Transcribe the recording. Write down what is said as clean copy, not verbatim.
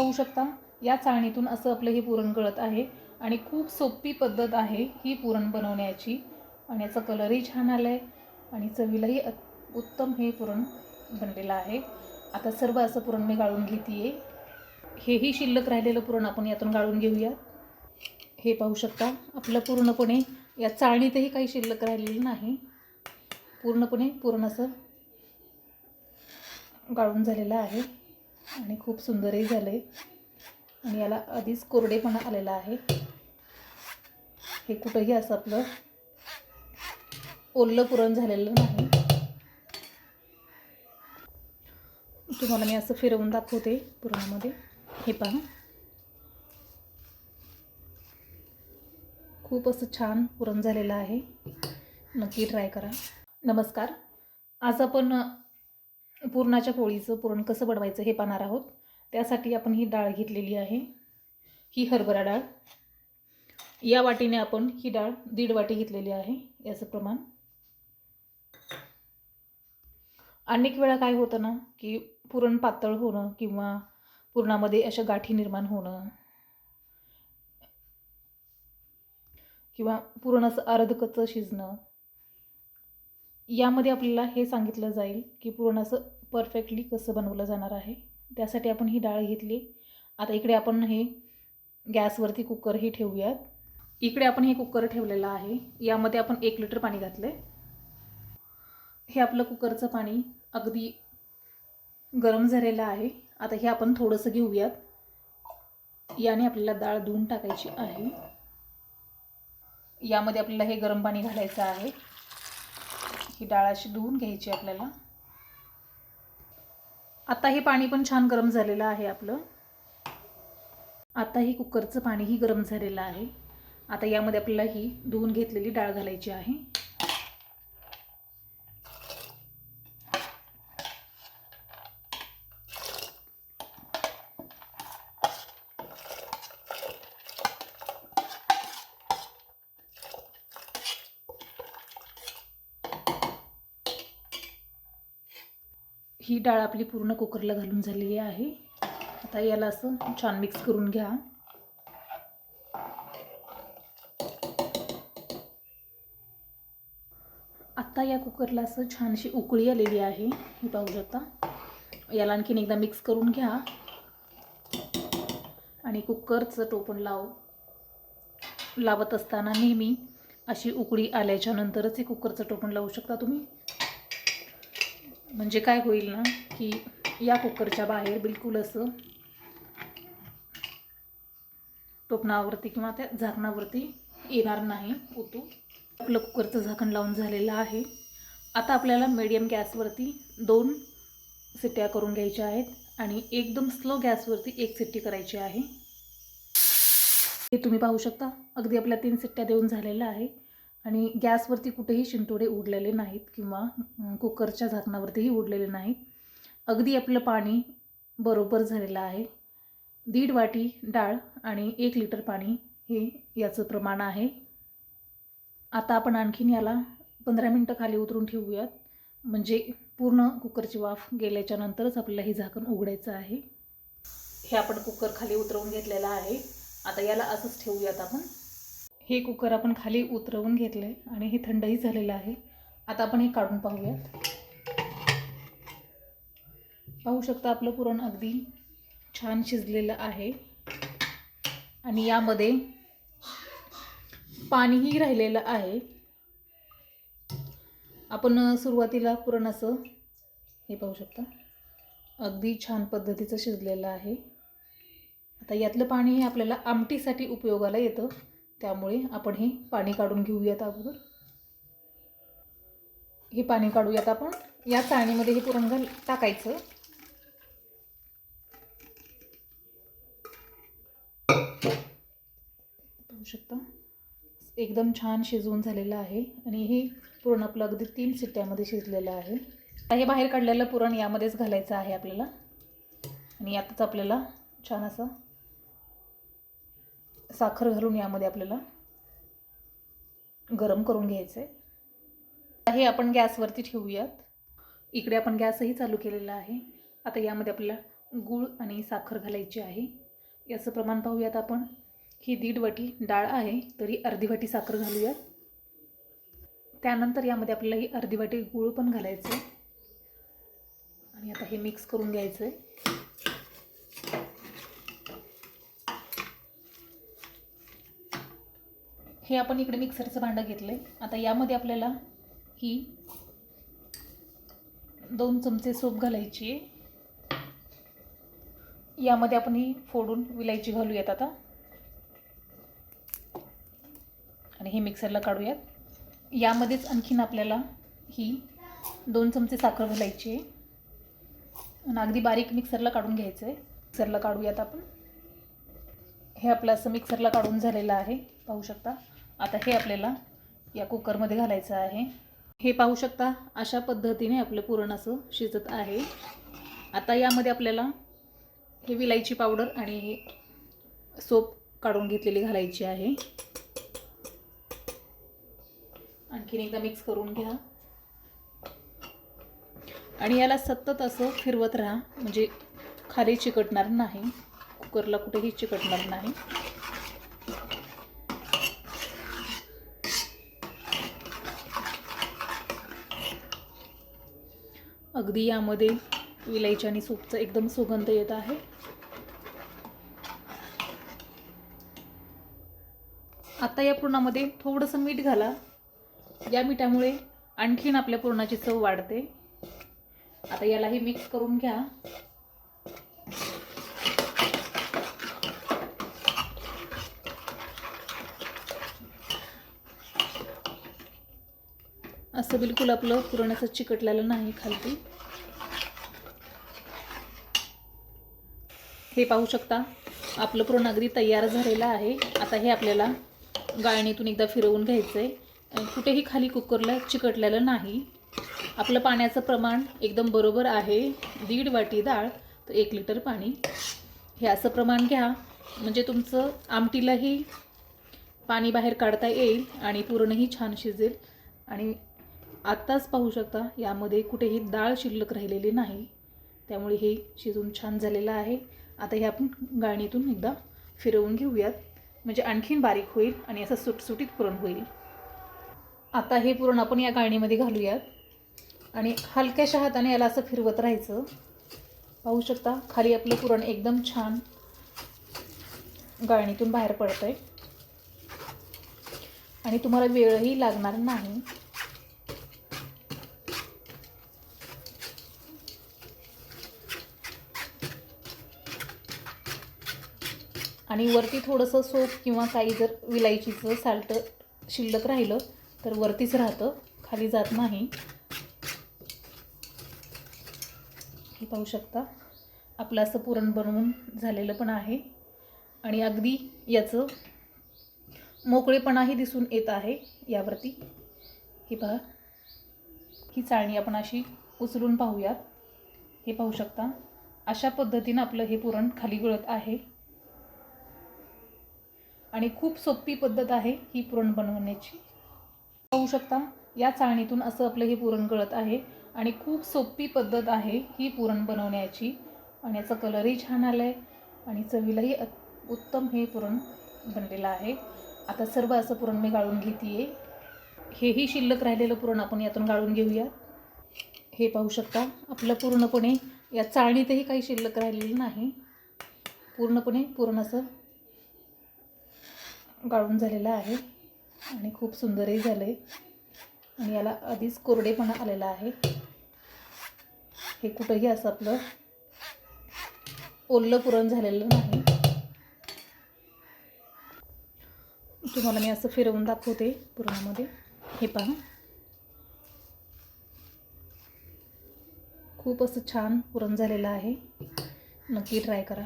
पाहू शकता या चाळणीतून असं आपलं हे पुरण गळत आहे आणि खूप सोपी पद्धत आहे ही पुरण बनवण्याची आणि याचा कलरही छान आला आहे आणि चवीलाही उत्तम हे पुरण बनलेलं आहे। आता सर्व असं पुरण मी गाळून घेते। हेही शिल्लक राहिलेलं पुरण आपण यातून गाळून घेऊया। हे पाहू शकता आपलं पूर्णपणे या चाळणीतही काही शिल्लक राहिलेलं नाही, पूर्णपणे पुरण असं गाळून झालेलं आहे आणि खूप सुंदरही झाले आणि याला आधीच कोरडेपणा आलेला आहे। हे कुठेही असं आपलं ओलं पुरण झालेलं नाही। तुम्हाला मी असं फिरवून दाखवते पुरणामध्ये। हे पहा खूप असं छान पुरण झालेलं आहे, नक्की ट्राय करा। नमस्कार, आज आपण पुरणाच्या पोळीचं पुरण कसं बनवायचं हे पाहणार आहोत। त्यासाठी आपण ही डाळ घेतलेली आहे, ही हरभरा डाळ। या वाटीने आपण ही डाळ 1.5 वाटी घेतलेली आहे, याचं प्रमाण। अनेक वेळा काय होतं ना की पुरण पातळ होणं किंवा पुरणामध्ये अशा गाठी निर्माण होणं किंवा पुरण असं अर्धकच्चं शिजणं, यामध्ये आपल्याला हे सांगितलं जाईल की पुरण असं परफेक्टली कसं बनवलं जाणार आहे। त्यासाठी आपण ही डाळ घेतली। आता इकडे आपण हे गॅसवरती कुकरही ठेवूयात। इकडे आपण हे कुकर ठेवलेलं आहे, यामध्ये आपण 1 लिटर पाणी घातले। हे आपलं कुकरचं पाणी अगदी गरम झालेलं आहे। आता हे आपण थोडंसं घेऊयात, याने आपल्याला डाळ धुवून टाकायची आहे। यामध्ये आपल्याला हे गरम पाणी घालायचं आहे, ही डाळ अशी धुवून घ्यायची आपल्याला। आता हे पाणी पण छान गरम झालेलं आहे आपलं। आता हे कुकरचं पाणीही गरम झालेलं आहे। आता यामध्ये आपल्याला ही धुवून घेतलेली डाळ घालायची आहे। ही डाळ आपली पूर्ण कुकरला घालून झालेली आहे। आता याला असं छान मिक्स करून घ्या। आता या कुकरला असं छानशी उकळी आलेली आहे, हे पाहू शकता। याला आणखीन एकदा मिक्स करून घ्या आणि कुकरचं टोपण लावत असताना नेहमी अशी उकळी आल्याच्या नंतरच हे कुकरचं टोपण लावू शकता तुम्ही। म्हणजे काय होईल ना की या कुकरच्या बाहेर बिलकुल असं टोपणावरती किंवा त्या झाकणावरती येणार नाही ओतू। आपलं कुकरचं झाकण लावून झालेलं आहे। आता आपल्याला मीडियम गॅसवरती 2 शिट्ट्या करून घ्यायच्या आहेत आणि एकदम स्लो गॅसवरती 1 शिट्टी करायची आहे। हे तुम्ही पाहू शकता अगदी आपल्या 3 शिट्ट्या देऊन झालेल्या आहे आणि गॅसवरती कुठेही शिंतोडे उडलेले नाहीत किंवा कुकरच्या झाकणावरतीही उडलेले नाहीत। अगदी आपलं पाणी बरोबर झालेलं आहे। 1.5 वाटी डाळ आणि 1 लिटर पाणी हे याचं प्रमाण आहे। आता आपण आणखीन याला 15 मिनिटं खाली उतरून ठेवूयात, म्हणजे पूर्ण कुकरची वाफ गेल्याच्या नंतरच आपल्याला हे झाकण उघडायचं आहे। हे आपण कुकर खाली उतरवून घेतलेलं आहे। आता याला असंच ठेवूयात आपण। हे कुकर आपण खाली उतरवून घेतले आणि हे थंडही झालेलं आहे। आता आपण हे काढून पाहूयात। पाहू शकता आपलं पुरण अगदी छान शिजलेलं आहे आणि यामध्ये पाणीही राहिलेलं आहे। आपण सुरुवातीला पुरण असं हे पाहू शकता अगदी छान पद्धतीचं शिजलेलं आहे। आता यातलं पाणी हे आपल्याला आमटीसाठी उपयोगाला येतं, त्यामुळे आपण हे पाणी काढून घेऊयात अगोदर। हे पाणी काढूयात आपण। या चाळणीमध्ये हे पुरण टाकायचं। पाहू शकता एकदम छान शिजवून झालेलं आहे आणि हे पुरण आपलं अगदी 3 शिट्ट्यामध्ये शिजलेलं आहे। आता हे बाहेर काढलेलं पुरण यामध्येच घालायचं आहे आपल्याला आणि यातच आपल्याला छान असं साखर घालून यामध्ये आपल्याला गरम करून घ्यायचं आहे। हे आपण गॅसवरती ठेवूयात। इकडे आपण गॅसही चालू केलेला आहे। आता यामध्ये आपल्याला गूळ आणि साखर घालायची आहे. याचं प्रमाण पाहूयात आपण. ही 1.5 वाटी डाळ आहे, तरी अर्धी वाटी साखर घालूयात. त्यानंतर यामध्ये आपल्याला ही अर्धी वाटी गूळ पण घालायचं आहे आणि आता हे मिक्स करून घ्यायचं आहे. हे आपण इकडे मिक्सरचं भांडं घेतलं आहे. आता यामध्ये आपल्याला ही 2 चमचे सोप घालायची आहे. यामध्ये आपण ही फोडून विलायची घालूयात आता आणि हे मिक्सरला काढूयात. यामध्येच आणखीन आपल्याला ही 2 चमचे साखर घालायची आहे आणि अगदी बारीक मिक्सरला काढून घ्यायचं आहे. मिक्सरला काढूयात आपण. हे आपलं असं मिक्सरला काढून झालेलं आहे, पाहू शकता. आता हे आपल्याला या कुकरमध्ये घालायचं आहे. हे पाहू शकता, अशा पद्धतीने आपलं पुरण असं शिजत आहे. आता यामध्ये आपल्याला हे विलायची पावडर आणि हे सोप काढून घेतलेली घालायची आहे. आणखीन एकदा मिक्स करून घ्या आणि याला सतत असं फिरवत राहा, म्हणजे खाली चिकटणार नाही, कुकरला कुठेही चिकटणार नाही. अगदी यामध्ये विलायची आणि सूपचा एकदम सुगंध येत आहे. आता या पुरणामध्ये थोडंसं मीठ घाला. या मिठामुळे आणखीन आपल्या पुरणाची चव वाढते. आता यालाही मिक्स करून घ्या. असं बिलकुल आपलं पुरण असं चिकटलेलं नाही खालती. हे पाहू शकता, आपलं पुरण अगदी तयार झालेलं आहे. आता हे आपल्याला गाळणीतून एकदा फिरवून घ्यायचं आहे. कुठेही खाली कुकरला चिकटलेलं नाही. आपलं पाण्याचं प्रमाण एकदम बरोबर आहे. 1.5 वाटी डाळ तर 1 लिटर पाणी. हे असं प्रमाण घ्या, म्हणजे तुमचं आमटीलाही पाणी बाहेर काढता येईल आणि पुरणही छान शिजेल. आणि आत्ताच पाहू शकता, यामध्ये कुठेही डाळ शिल्लक राहिलेली नाही, त्यामुळे हे शिजून छान झालेलं आहे. आता हे आपण गाळणीतून एकदा फिरवून घेऊयात, म्हणजे आणखीन बारीक होईल आणि असं सुटसुटीत पुरण होईल. आता हे पुरण आपण या गाळणीमध्ये घालूयात आणि हलक्याशा हाताने याला असं फिरवत राहायचं. पाहू शकता, खाली आपलं पुरण एकदम छान गाळणीतून बाहेर पडतंय आणि तुम्हाला वेळही लागणार नाही. आणि वरती थोडंसं सोप किंवा काही जर विलायचीचं साल्ट शिल्लक राहिलं तर वरतीच राहतं, खाली जात नाही. हे पाहू शकता, आपलं असं पुरण बनवून झालेलं पण आहे आणि अगदी याचं मोकळेपणाही दिसून येत आहे यावरती. हे पहा, ही चाळणी आपण अशी उचलून पाहूयात. हे पाहू शकता, अशा पद्धतीनं आपलं हे पुरण खाली गळत आहे आणि खूप सोपी पद्धत आहे ही पुरण बनवण्याची. पाहू शकता, या चाळणीतून असं आपलं हे पुरण गळत आहे आणि खूप सोपी पद्धत आहे ही पुरण बनवण्याची. आणि याचा कलरही छान आला आहे आणि चवीलाही उत्तम हे पुरण बनलेलं आहे. आता सर्व असं पुरण मी गाळून घेते आहे. हेही शिल्लक राहिलेलं पुरण आपण यातून गाळून घेऊया. हे पाहू शकता, आपलं पूर्णपणे या चाळणीतही काही शिल्लक राहिलेलं नाही. पूर्णपणे पुरण असं गाळून झालेलं आहे आणि खूप सुंदरही झालं आहे आणि याला आधीच कोरडेपणा आलेला आहे. हे कुठंही असं आपलं ओलं पुरण झालेलं नाही. तुम्हाला मी असं फिरवून दाखवते पुरणामध्ये. हे पहा, खूप असं छान पुरण झालेलं आहे. नक्की ट्राय करा.